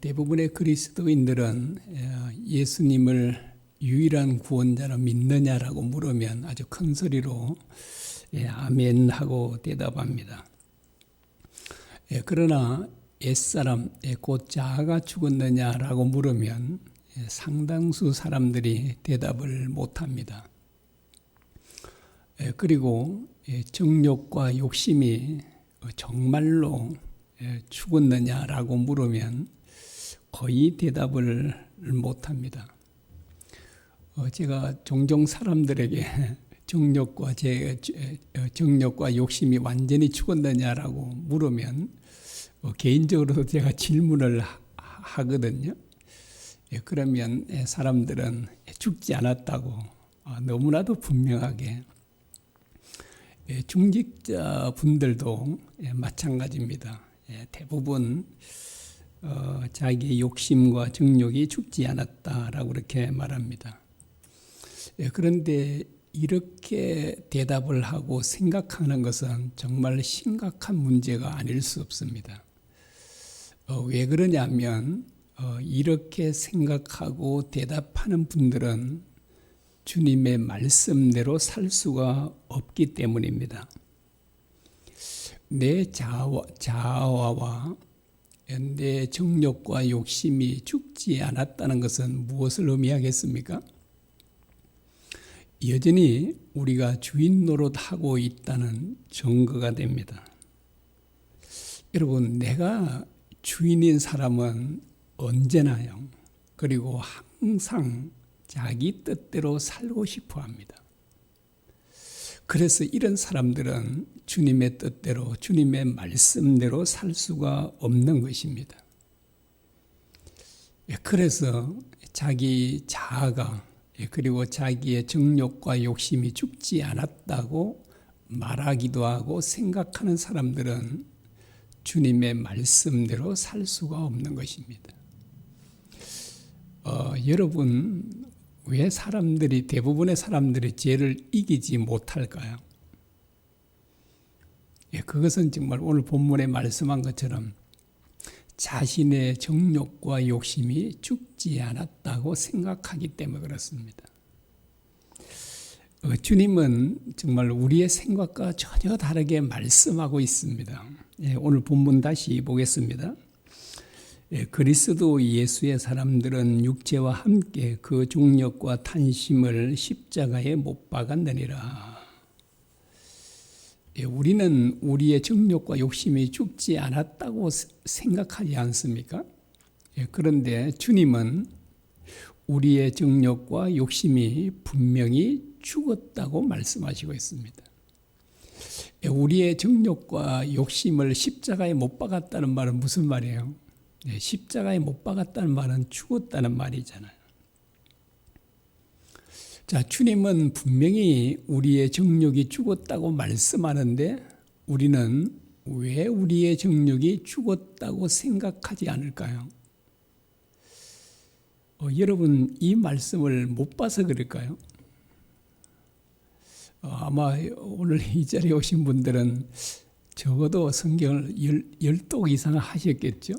대부분의 그리스도인들은 예수님을 유일한 구원자로 믿느냐라고 물으면 아주 큰 소리로 아멘 하고 대답합니다. 그러나 옛사람 곧 자아가 죽었느냐라고 물으면 상당수 사람들이 대답을 못합니다. 그리고 정욕과 욕심이 정말로 죽었느냐라고 물으면 거의 대답을 못합니다. 제가 종종 사람들에게 정욕과 욕심이 완전히 죽었느냐라고 물으면 개인적으로도 제가 질문을 하거든요. 그러면 사람들은 죽지 않았다고 너무나도 분명하게, 중직자 분들도 마찬가지입니다. 대부분 자기의 욕심과 정욕이 죽지 않았다라고 그렇게 말합니다. 그런데 이렇게 대답을 하고 생각하는 것은 정말 심각한 문제가 아닐 수 없습니다. 왜 그러냐면 이렇게 생각하고 대답하는 분들은 주님의 말씀대로 살 수가 없기 때문입니다. 내 자아와 내 정욕과 욕심이 죽지 않았다는 것은 무엇을 의미하겠습니까? 여전히 우리가 주인 노릇하고 있다는 증거가 됩니다. 여러분, 내가 주인인 사람은 언제나요, 그리고 항상 자기 뜻대로 살고 싶어 합니다. 그래서 이런 사람들은 주님의 뜻대로, 주님의 말씀대로 살 수가 없는 것입니다. 그래서 자기 자아가, 그리고 자기의 정욕과 욕심이 죽지 않았다고 말하기도 하고 생각하는 사람들은 주님의 말씀대로 살 수가 없는 것입니다. 여러분, 왜 대부분의 사람들이 죄를 이기지 못할까요? 그것은 정말 오늘 본문에 말씀한 것처럼 자신의 정욕과 욕심이 죽지 않았다고 생각하기 때문에 그렇습니다. 주님은 정말 우리의 생각과 전혀 다르게 말씀하고 있습니다. 오늘 본문 다시 보겠습니다. 그리스도 예수의 사람들은 육체와 함께 그 중력과 탄심을 십자가에 못 박았느니라. 우리는 우리의 정욕과 욕심이 죽지 않았다고 생각하지 않습니까? 그런데 주님은 우리의 정욕과 욕심이 분명히 죽었다고 말씀하시고 있습니다. 우리의 정욕과 욕심을 십자가에 못 박았다는 말은 무슨 말이에요? 십자가에 못 박았다는 말은 죽었다는 말이잖아요. 자, 주님은 분명히 우리의 정욕이 죽었다고 말씀하는데 우리는 왜 우리의 정욕이 죽었다고 생각하지 않을까요? 여러분, 이 말씀을 못 봐서 그럴까요? 아마 오늘 이 자리에 오신 분들은 적어도 성경을 10독 이상 하셨겠죠?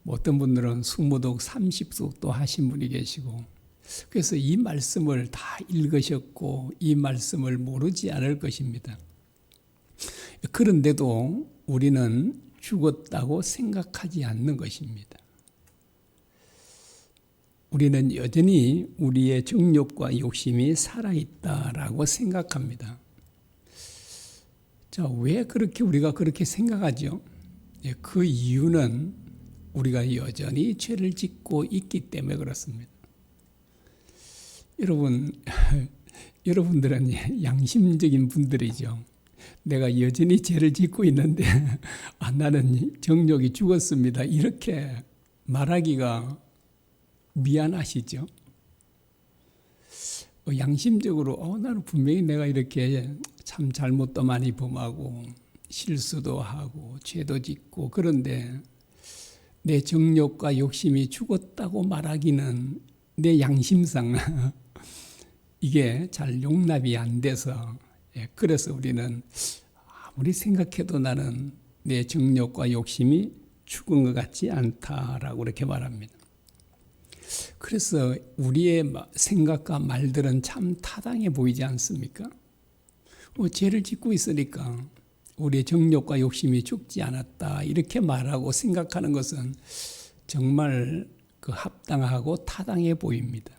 어떤 분들은 20독, 30독도 하신 분이 계시고, 그래서 이 말씀을 다 읽으셨고 이 말씀을 모르지 않을 것입니다. 그런데도 우리는 죽었다고 생각하지 않는 것입니다. 우리는 여전히 우리의 정욕과 욕심이 살아있다라고 생각합니다. 자, 왜 우리가 그렇게 생각하죠? 그 이유는 우리가 여전히 죄를 짓고 있기 때문에 그렇습니다. 여러분들은 양심적인 분들이죠. 내가 여전히 죄를 짓고 있는데 나는 정욕이 죽었습니다, 이렇게 말하기가 미안하시죠? 양심적으로 나는 분명히 내가 이렇게 참 잘못도 많이 범하고 실수도 하고 죄도 짓고, 그런데 내 정욕과 욕심이 죽었다고 말하기는 내 양심상 이게 잘 용납이 안 돼서, 그래서 우리는 아무리 생각해도 나는 내 정욕과 욕심이 죽은 것 같지 않다라고 이렇게 말합니다. 그래서 우리의 생각과 말들은 참 타당해 보이지 않습니까? 죄를 짓고 있으니까 우리의 정욕과 욕심이 죽지 않았다 이렇게 말하고 생각하는 것은 정말 그 합당하고 타당해 보입니다.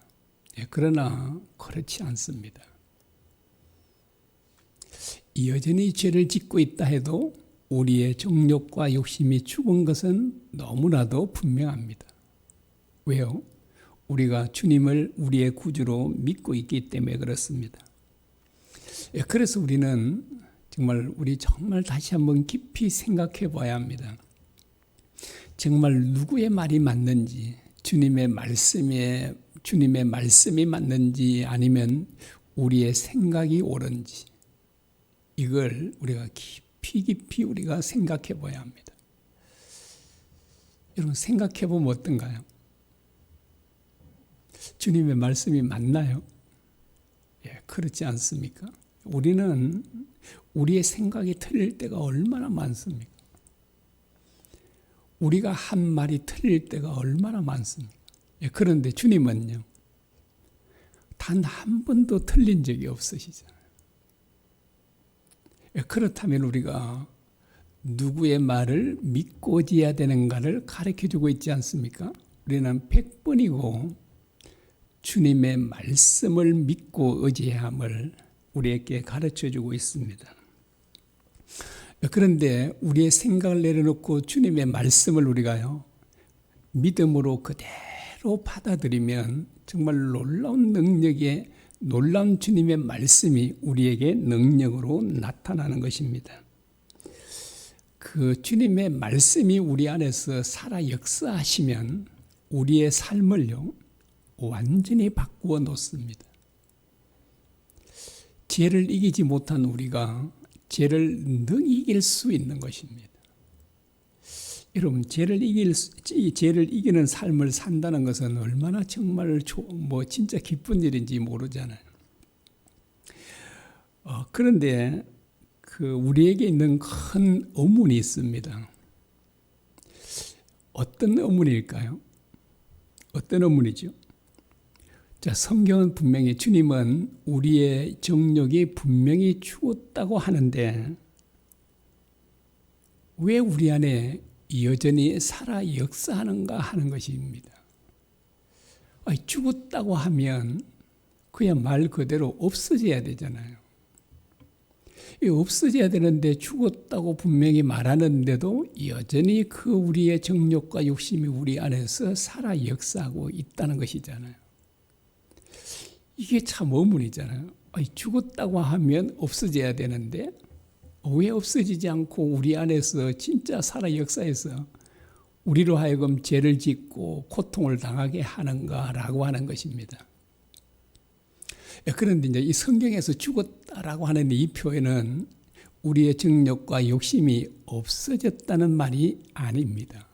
그러나 그렇지 않습니다. 여전히 죄를 짓고 있다 해도 우리의 정욕과 욕심이 죽은 것은 너무나도 분명합니다. 왜요? 우리가 주님을 우리의 구주로 믿고 있기 때문에 그렇습니다. 그래서 우리는 정말 다시 한번 깊이 생각해 봐야 합니다. 정말 누구의 말이 맞는지, 주님의 말씀이 맞는지 아니면 우리의 생각이 옳은지 이걸 우리가 깊이 우리가 생각해 봐야 합니다. 여러분 생각해 보면 어떤가요? 주님의 말씀이 맞나요? 그렇지 않습니까? 우리는 우리의 생각이 틀릴 때가 얼마나 많습니까? 우리가 한 말이 틀릴 때가 얼마나 많습니까? 그런데 주님은요, 단 한 번도 틀린 적이 없으시잖아요. 그렇다면 우리가 누구의 말을 믿고 지어야 되는가를 가르쳐주고 있지 않습니까? 우리는 100번이고 주님의 말씀을 믿고 의지해야 함을 우리에게 가르쳐주고 있습니다. 그런데 우리의 생각을 내려놓고 주님의 말씀을 우리가요, 믿음으로 그대로 받아들이면 정말 놀라운 주님의 말씀이 우리에게 능력으로 나타나는 것입니다. 그 주님의 말씀이 우리 안에서 살아 역사하시면 우리의 삶을요, 완전히 바꾸어 놓습니다. 죄를 이기지 못한 우리가 죄를 능히 이길 수 있는 것입니다. 여러분, 죄를 이기는 삶을 산다는 것은 얼마나 정말 진짜 기쁜 일인지 모르잖아요. 그런데 우리에게 있는 큰 의문이 있습니다. 어떤 의문일까요? 어떤 의문이죠? 자, 성경은 분명히 주님은 우리의 정욕이 분명히 죽었다고 하는데 왜 우리 안에 여전히 살아 역사하는가 하는 것입니다. 죽었다고 하면 그냥 말 그대로 없어져야 되잖아요. 없어져야 되는데 죽었다고 분명히 말하는데도 여전히 그 우리의 정욕과 욕심이 우리 안에서 살아 역사하고 있다는 것이잖아요. 이게 참 의문이잖아요. 죽었다고 하면 없어져야 되는데 왜 없어지지 않고 우리 안에서 진짜 살아 역사해서 우리로 하여금 죄를 짓고 고통을 당하게 하는가라고 하는 것입니다. 그런데 이제 이 성경에서 죽었다라고 하는 이 표현은 우리의 정욕과 욕심이 없어졌다는 말이 아닙니다.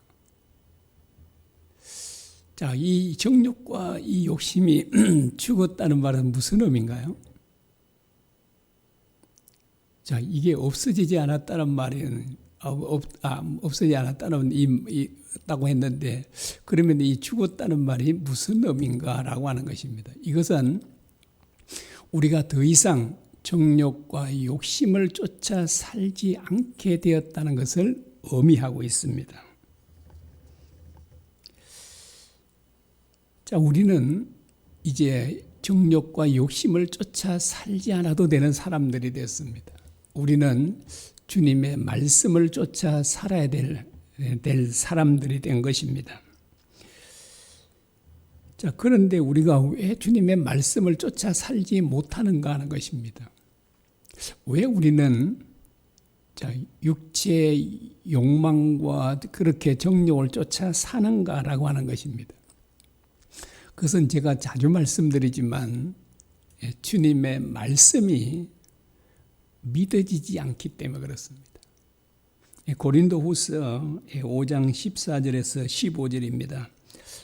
자, 이 정욕과 이 욕심이 죽었다는 말은 무슨 의미인가요? 자, 이게 없어지지 않았다는 말은 없어지지 않았다고 했는데 그러면 이 죽었다는 말이 무슨 의미인가라고 하는 것입니다. 이것은 우리가 더 이상 정욕과 욕심을 쫓아 살지 않게 되었다는 것을 의미하고 있습니다. 자, 우리는 이제 정욕과 욕심을 쫓아 살지 않아도 되는 사람들이 됐습니다. 우리는 주님의 말씀을 쫓아 살아야 될 사람들이 된 것입니다. 자, 그런데 우리가 왜 주님의 말씀을 쫓아 살지 못하는가 하는 것입니다. 왜 우리는 육체의 욕망과 그렇게 정욕을 쫓아 사는가라고 하는 것입니다. 그것은 제가 자주 말씀드리지만 주님의 말씀이 믿어지지 않기 때문에 그렇습니다. 고린도후서 5장 14절에서 15절입니다.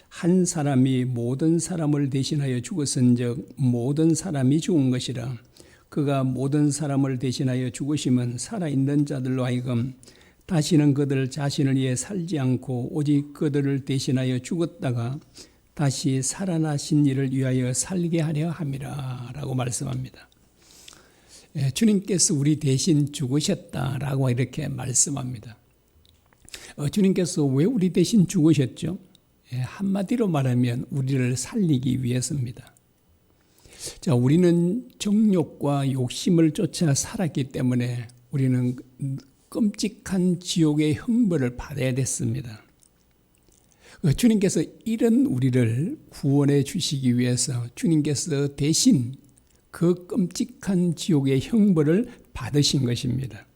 한 사람이 모든 사람을 대신하여 죽었은즉 모든 사람이 죽은 것이라. 그가 모든 사람을 대신하여 죽으심은 살아있는 자들로 하여금 다시는 그들 자신을 위해 살지 않고 오직 그들을 대신하여 죽었다가 다시 살아나신 이를 위하여 살게 하려 함이라 라고 말씀합니다. 주님께서 우리 대신 죽으셨다라고 이렇게 말씀합니다. 주님께서 왜 우리 대신 죽으셨죠? 한마디로 말하면 우리를 살리기 위해서입니다. 자, 우리는 정욕과 욕심을 쫓아 살았기 때문에 우리는 끔찍한 지옥의 형벌을 받아야 됐습니다. 주님께서 이런 우리를 구원해 주시기 위해서 주님께서 대신 그 끔찍한 지옥의 형벌을 받으신 것입니다.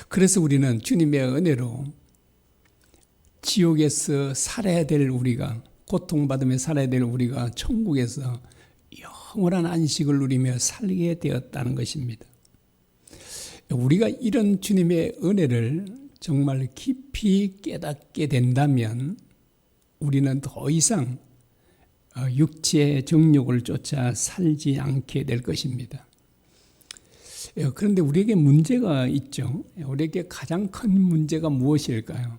그래서 우리는 주님의 은혜로 지옥에서 살아야 될 우리가, 고통받으며 살아야 될 우리가 천국에서 영원한 안식을 누리며 살게 되었다는 것입니다. 우리가 이런 주님의 은혜를 정말 깊이 깨닫게 된다면 우리는 더 이상 육체의 정욕을 쫓아 살지 않게 될 것입니다. 그런데 우리에게 문제가 있죠. 우리에게 가장 큰 문제가 무엇일까요?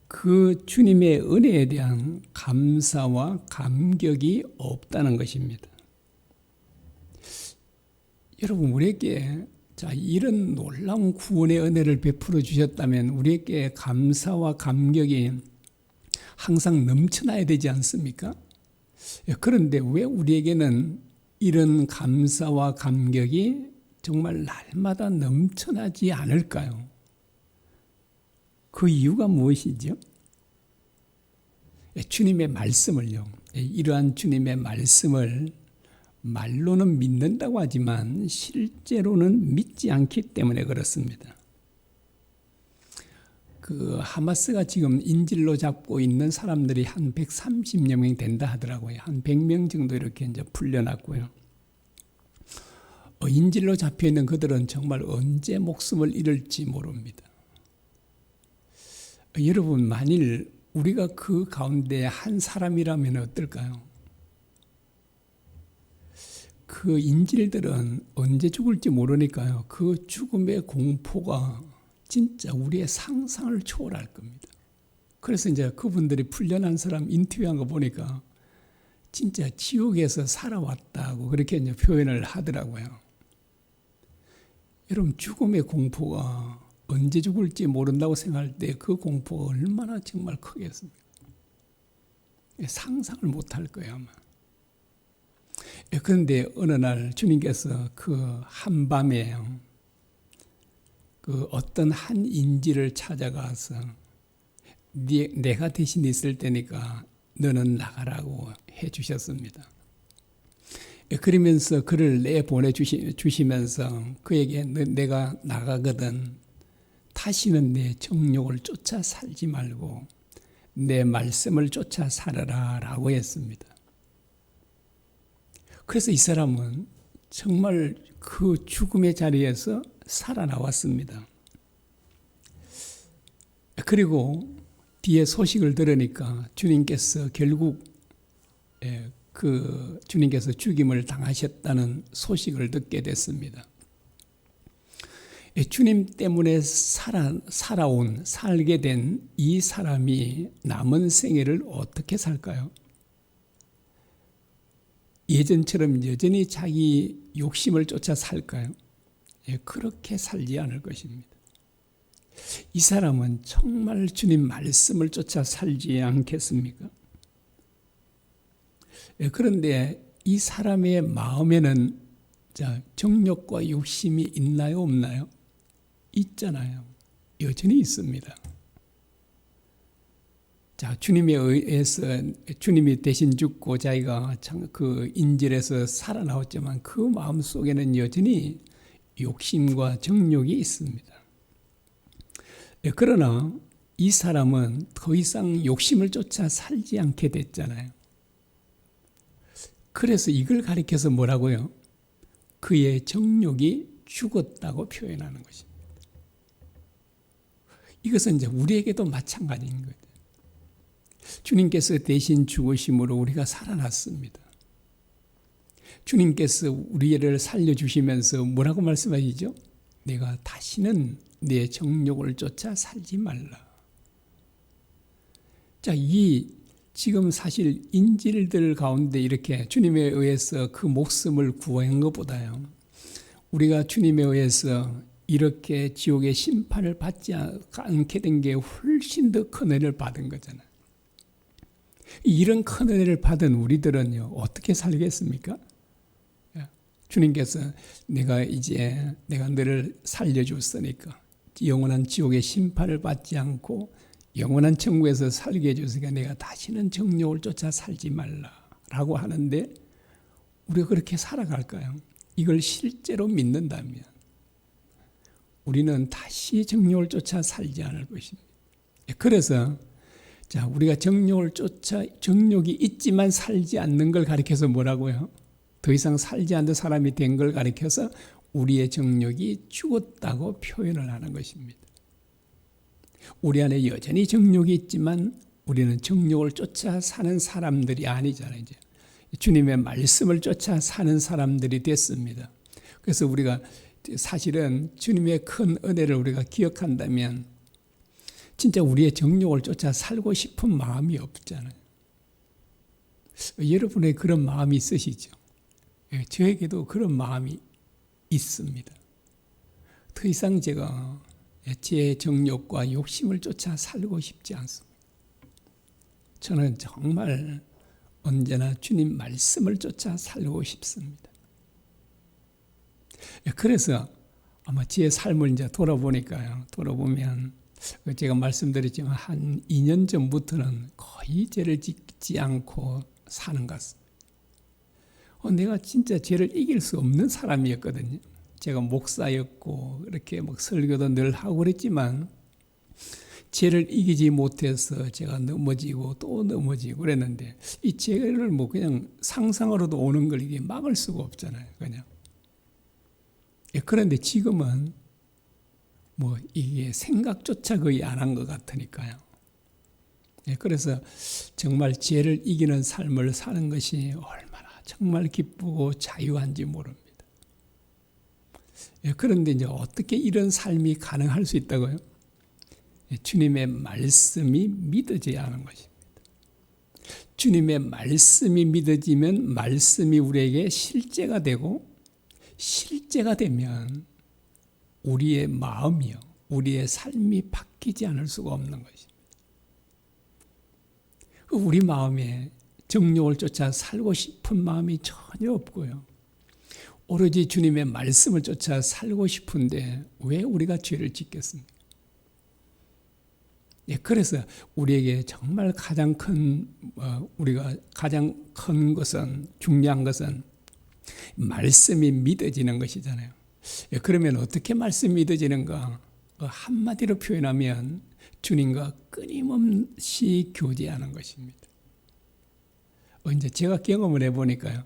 그 주님의 은혜에 대한 감사와 감격이 없다는 것입니다. 여러분, 우리에게 이런 놀라운 구원의 은혜를 베풀어 주셨다면 우리에게 감사와 감격이 항상 넘쳐나야 되지 않습니까? 그런데 왜 우리에게는 이런 감사와 감격이 정말 날마다 넘쳐나지 않을까요? 그 이유가 무엇이죠? 주님의 말씀을요. 이러한 주님의 말씀을 말로는 믿는다고 하지만 실제로는 믿지 않기 때문에 그렇습니다. 하마스가 지금 인질로 잡고 있는 사람들이 한 130여 명 된다 하더라고요. 한 100명 정도 이렇게 이제 풀려났고요. 인질로 잡혀 있는 그들은 정말 언제 목숨을 잃을지 모릅니다. 여러분, 만일 우리가 그 가운데 한 사람이라면 어떨까요? 그 인질들은 언제 죽을지 모르니까요. 그 죽음의 공포가 진짜 우리의 상상을 초월할 겁니다. 그래서 이제 그분들이 풀려난 사람 인터뷰한 거 보니까 진짜 지옥에서 살아왔다고 그렇게 이제 표현을 하더라고요. 여러분, 죽음의 공포가 언제 죽을지 모른다고 생각할 때 그 공포가 얼마나 정말 크겠습니까? 상상을 못할 거예요, 아마. 그런데 어느 날 주님께서 그 한밤에 그 어떤 한 인질을 찾아가서 내가 대신 있을 테니까 너는 나가라고 해주셨습니다. 그러면서 그를 내보내주시면서 그에게 내가 나가거든 다시는 내 정욕을 쫓아 살지 말고 내 말씀을 쫓아 살아라 라고 했습니다. 그래서 이 사람은 정말 그 죽음의 자리에서 살아나왔습니다. 그리고 뒤에 소식을 들으니까 주님께서 결국 주님께서 죽임을 당하셨다는 소식을 듣게 됐습니다. 주님 때문에 살게 된 이 사람이 남은 생애를 어떻게 살까요? 예전처럼 여전히 자기 욕심을 쫓아 살까요? 그렇게 살지 않을 것입니다. 이 사람은 정말 주님 말씀을 쫓아 살지 않겠습니까? 그런데 이 사람의 마음에는 정욕과 욕심이 있나요, 없나요? 있잖아요. 여전히 있습니다. 주님에 의해서 주님이 대신 죽고 자기가 그 인질에서 살아나왔지만 그 마음 속에는 여전히 욕심과 정욕이 있습니다. 그러나 이 사람은 더 이상 욕심을 쫓아 살지 않게 됐잖아요. 그래서 이걸 가리켜서 뭐라고요? 그의 정욕이 죽었다고 표현하는 것입니다. 이것은 이제 우리에게도 마찬가지인 거죠. 주님께서 대신 죽으심으로 우리가 살아났습니다. 주님께서 우리를 살려주시면서 뭐라고 말씀하시죠? 내가 다시는 내 정욕을 쫓아 살지 말라. 자, 이 지금 사실 인질들 가운데 이렇게 주님에 의해서 그 목숨을 구한 것보다요, 우리가 주님에 의해서 이렇게 지옥의 심판을 받지 않게 된 게 훨씬 더 큰 은혜를 받은 거잖아요. 이런 큰 은혜를 받은 우리들은요, 어떻게 살겠습니까? 주님께서 내가 너를 살려줬으니까 영원한 지옥의 심판을 받지 않고 영원한 천국에서 살게 해줬으니까 내가 다시는 정욕을 쫓아 살지 말라라고 하는데, 우리가 그렇게 살아갈까요? 이걸 실제로 믿는다면 우리는 다시 정욕을 쫓아 살지 않을 것입니다. 그래서 자, 우리가 정욕이 있지만 살지 않는 걸 가리켜서 뭐라고요? 더 이상 살지 않는 사람이 된 걸 가리켜서 우리의 정욕이 죽었다고 표현을 하는 것입니다. 우리 안에 여전히 정욕이 있지만 우리는 정욕을 쫓아 사는 사람들이 아니잖아요. 이제 주님의 말씀을 쫓아 사는 사람들이 됐습니다. 그래서 우리가 사실은 주님의 큰 은혜를 우리가 기억한다면 진짜 우리의 정욕을 쫓아 살고 싶은 마음이 없잖아요. 여러분의 그런 마음이 있으시죠? 저에게도 그런 마음이 있습니다. 더 이상 제가 제 정욕과 욕심을 쫓아 살고 싶지 않습니다. 저는 정말 언제나 주님 말씀을 쫓아 살고 싶습니다. 그래서 아마 제 삶을 이제 돌아보면 제가 말씀드렸지만 한 2년 전부터는 거의 죄를 짓지 않고 사는 것 같습니다. 내가 진짜 죄를 이길 수 없는 사람이었거든요. 제가 목사였고 이렇게 막 설교도 늘 하고 그랬지만 죄를 이기지 못해서 제가 넘어지고 또 넘어지고 그랬는데, 이 죄를 뭐 그냥 상상으로도 오는 걸 이게 막을 수가 없잖아요. 그냥. 그런데 지금은 뭐 이게 생각조차 거의 안 한 것 같으니까요. 그래서 정말 죄를 이기는 삶을 사는 것이 얼마나 정말 기쁘고 자유한지 모릅니다. 그런데 이제 어떻게 이런 삶이 가능할 수 있다고요? 주님의 말씀이 믿어져야 하는 것입니다. 주님의 말씀이 믿어지면 말씀이 우리에게 실제가 되고, 실제가 되면 우리의 마음이요, 우리의 삶이 바뀌지 않을 수가 없는 것입니다. 우리 마음에 정욕을 쫓아 살고 싶은 마음이 전혀 없고요, 오로지 주님의 말씀을 쫓아 살고 싶은데 왜 우리가 죄를 짓겠습니까? 그래서 우리에게 정말 우리가 가장 큰 것은, 중요한 것은 말씀이 믿어지는 것이잖아요. 그러면 어떻게 말씀이 믿어지는가? 한마디로 표현하면 주님과 끊임없이 교제하는 것입니다. 이제 제가 경험을 해보니까요,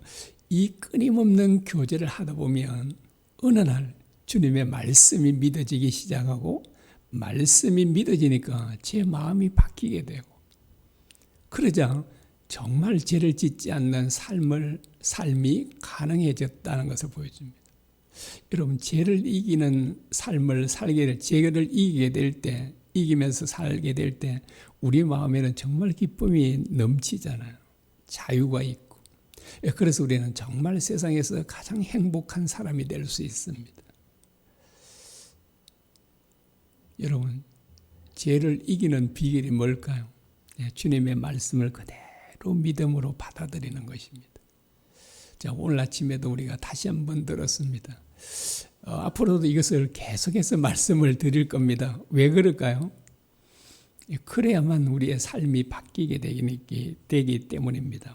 이 끊임없는 교제를 하다 보면 어느 날 주님의 말씀이 믿어지기 시작하고, 말씀이 믿어지니까 제 마음이 바뀌게 되고, 그러자 정말 죄를 짓지 않는 삶이 가능해졌다는 것을 보여줍니다. 여러분, 죄를 이기는 삶을 죄를 이기게 될 때, 이기면서 살게 될 때 우리 마음에는 정말 기쁨이 넘치잖아요. 자유가 있고. 그래서 우리는 정말 세상에서 가장 행복한 사람이 될 수 있습니다. 여러분, 죄를 이기는 비결이 뭘까요? 주님의 말씀을 그대로 믿음으로 받아들이는 것입니다. 자, 오늘 아침에도 우리가 다시 한번 들었습니다. 앞으로도 이것을 계속해서 말씀을 드릴 겁니다. 왜 그럴까요? 그래야만 우리의 삶이 바뀌게 되기 때문입니다.